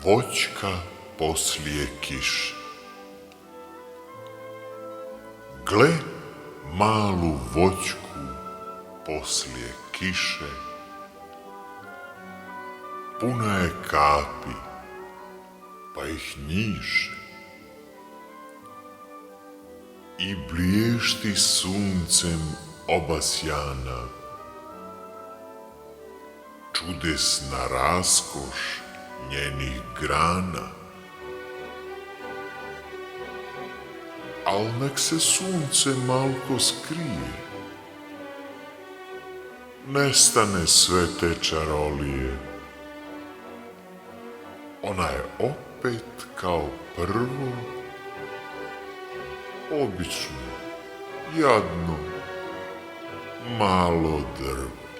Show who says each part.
Speaker 1: Voćka poslije kiše. Gle malu voćku poslije kiše, puna je kapi, pa ih njiše. I bliješti suncem obasjana, čudesna raskoš njenih grana. Al nek se sunce malko skrije, nestane sve te čarolije, ona je opet kao prvo, obično, jadno, malo drvo.